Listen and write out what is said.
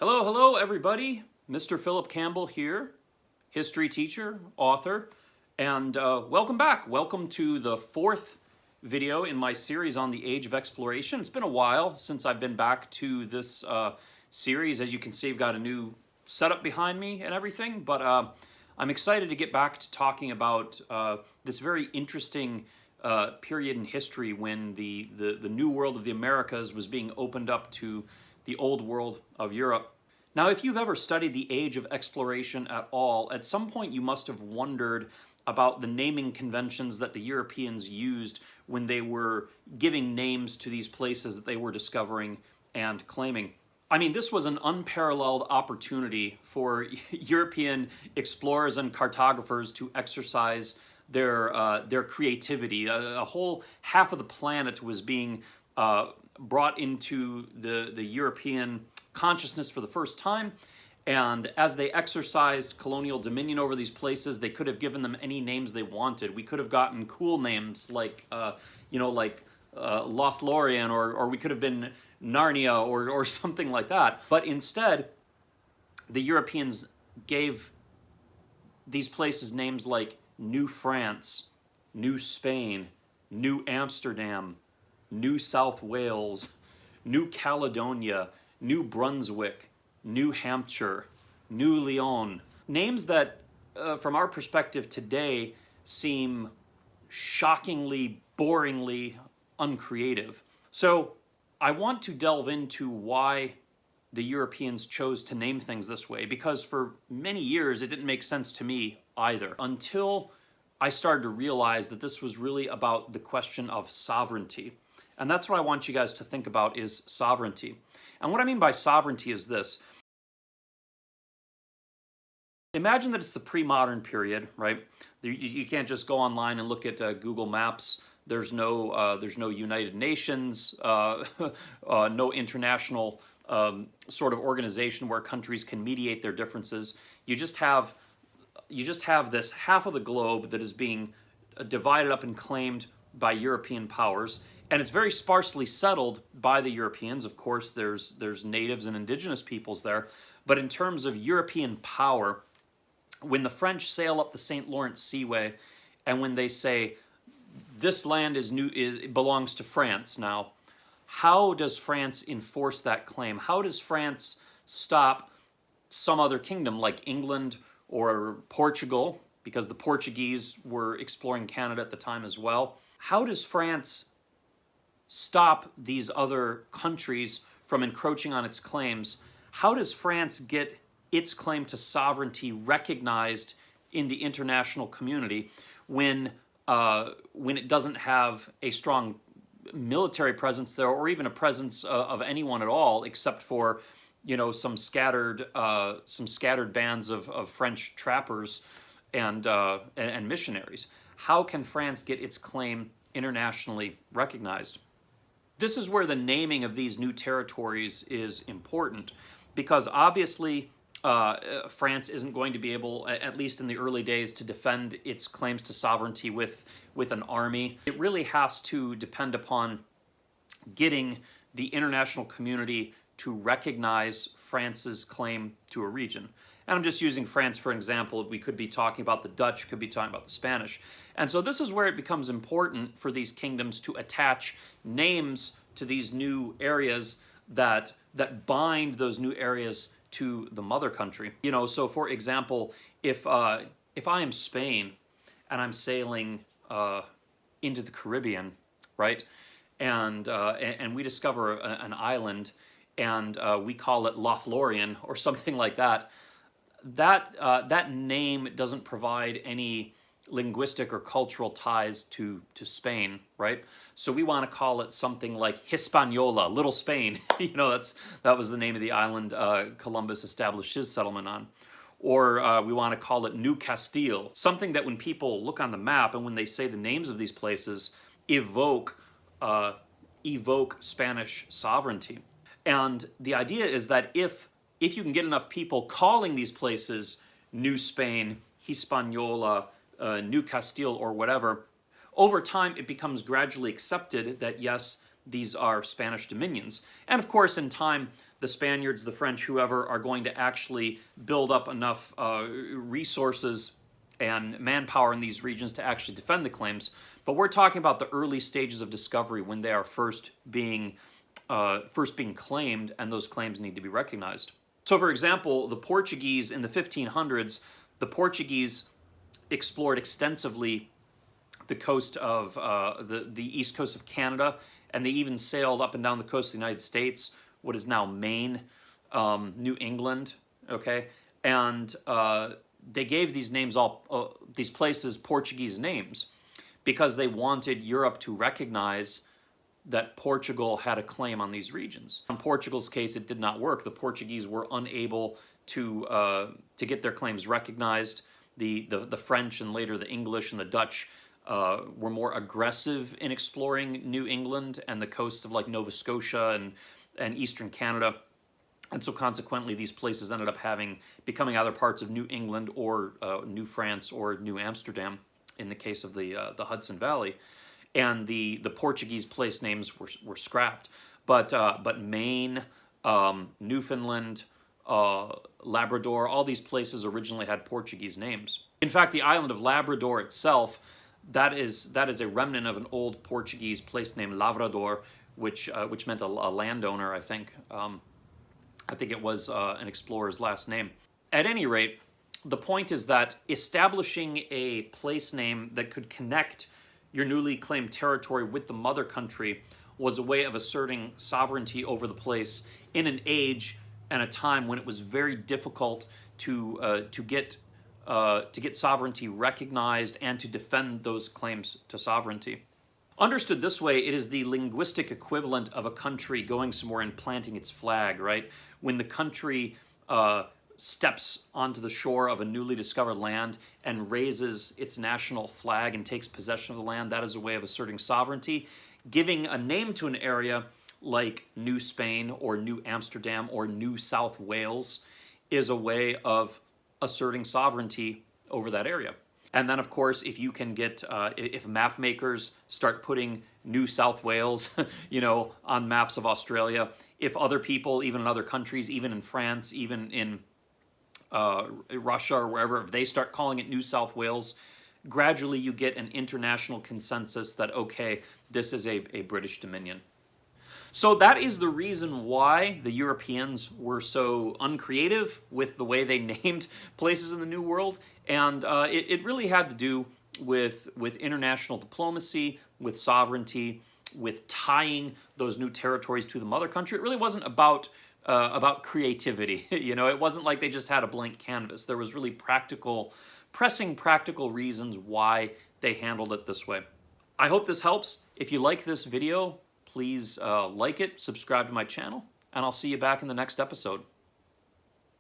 Hello everybody. Mr. Philip Campbell here, history teacher, author, and welcome back. Welcome to the fourth video in my series on the Age of Exploration. It's been a while since I've been back to this series. As you can see, I've got a new setup behind me and everything, but I'm excited to get back to talking about this very interesting period in history when the new world of the Americas was being opened up to the old world of Europe. Now, if you've ever studied the Age of Exploration at all, at some point you must have wondered about the naming conventions that the Europeans used when they were giving names to these places that they were discovering and claiming. I mean, this was an unparalleled opportunity for European explorers and cartographers to exercise their creativity. A whole half of the planet was being brought into the European consciousness for the first time, and as they exercised colonial dominion over these places, they could have given them any names they wanted. We could have gotten cool names like Lothlorien, or we could have been Narnia or something like that. But instead, the Europeans gave these places names like New France, New Spain, New Amsterdam, New South Wales, New Caledonia, New Brunswick, New Hampshire, New Lyon. Names that, from our perspective today, seem shockingly, boringly uncreative. So I want to delve into why the Europeans chose to name things this way, because for many years it didn't make sense to me either, until I started to realize that this was really about the question of sovereignty. And that's what I want you guys to think about, is sovereignty. And what I mean by sovereignty is this. Imagine that it's the pre-modern period, right? You can't just go online and look at Google Maps. There's no United Nations, no international sort of organization where countries can mediate their differences. You just have this half of the globe that is being divided up and claimed by European powers. And it's very sparsely settled by the Europeans. Of course, there's natives and indigenous peoples there. But in terms of European power, when the French sail up the St. Lawrence Seaway, and when they say, this land belongs to France now, how does France enforce that claim? How does France stop some other kingdom like England or Portugal, because the Portuguese were exploring Canada at the time as well? How does France stop these other countries from encroaching on its claims? How does France get its claim to sovereignty recognized in the international community when it doesn't have a strong military presence there, or even a presence of anyone at all, except for, you know, some scattered bands of French trappers and missionaries? How can France get its claim internationally recognized? This is where the naming of these new territories is important, because obviously France isn't going to be able, at least in the early days, to defend its claims to sovereignty with an army. It really has to depend upon getting the international community to recognize France's claim to a region. And I'm just using France for example. We could be talking about the Dutch, could be talking about the Spanish. And so this is where it becomes important for these kingdoms to attach names to these new areas that bind those new areas to the mother country. You know, so for example, if I am Spain and I'm sailing into the Caribbean, right? And we discover an island, and we call it Lothlorien or something like that. That name doesn't provide any linguistic or cultural ties to Spain, right? So we want to call it something like Hispaniola, Little Spain. You know, that was the name of the island Columbus established his settlement on. Or we want to call it New Castile, something that when people look on the map and when they say the names of these places, evoke Spanish sovereignty. And the idea is that if you can get enough people calling these places New Spain, Hispaniola, New Castile, or whatever, over time it becomes gradually accepted that yes, these are Spanish dominions. And of course, in time, the Spaniards, the French, whoever, are going to actually build up enough resources and manpower in these regions to actually defend the claims. But we're talking about the early stages of discovery when they are first being claimed, and those claims need to be recognized. So, for example, the Portuguese in the 1500s, the Portuguese explored extensively the coast of the east coast of Canada, and they even sailed up and down the coast of the United States, what is now Maine, New England, okay? And they gave these names, these places, Portuguese names, because they wanted Europe to recognize that Portugal had a claim on these regions. In Portugal's case, it did not work. The Portuguese were unable to get their claims recognized. The French and later the English and the Dutch were more aggressive in exploring New England and the coast of like Nova Scotia and eastern Canada. And so consequently, these places ended up becoming either parts of New England or New France or New Amsterdam in the case of the Hudson Valley. And the Portuguese place names were scrapped. But Maine, Newfoundland, Labrador, all these places originally had Portuguese names. In fact, the island of Labrador itself, that is a remnant of an old Portuguese place named Lavrador, which meant a landowner, I think. I think it was an explorer's last name. At any rate, the point is that establishing a place name that could connect your newly claimed territory with the mother country was a way of asserting sovereignty over the place in an age and a time when it was very difficult to get sovereignty recognized and to defend those claims to sovereignty. Understood this way, it is the linguistic equivalent of a country going somewhere and planting its flag, right? When the country steps onto the shore of a newly discovered land and raises its national flag and takes possession of the land, that is a way of asserting sovereignty. Giving a name to an area like New Spain or New Amsterdam or New South Wales is a way of asserting sovereignty over that area. And then, of course, if you can get, if map makers start putting New South Wales, on maps of Australia, if other people, even in other countries, even in France, even in Russia or wherever, if they start calling it New South Wales, gradually you get an international consensus that, okay, this is a British Dominion. So that is the reason why the Europeans were so uncreative with the way they named places in the New World. And it really had to do with international diplomacy, with sovereignty, with tying those new territories to the mother country. It really wasn't about creativity. It wasn't like they just had a blank canvas. There was really pressing practical reasons why they handled it this way. I hope this helps. If you like this video, please like it, subscribe to my channel, and I'll see you back in the next episode.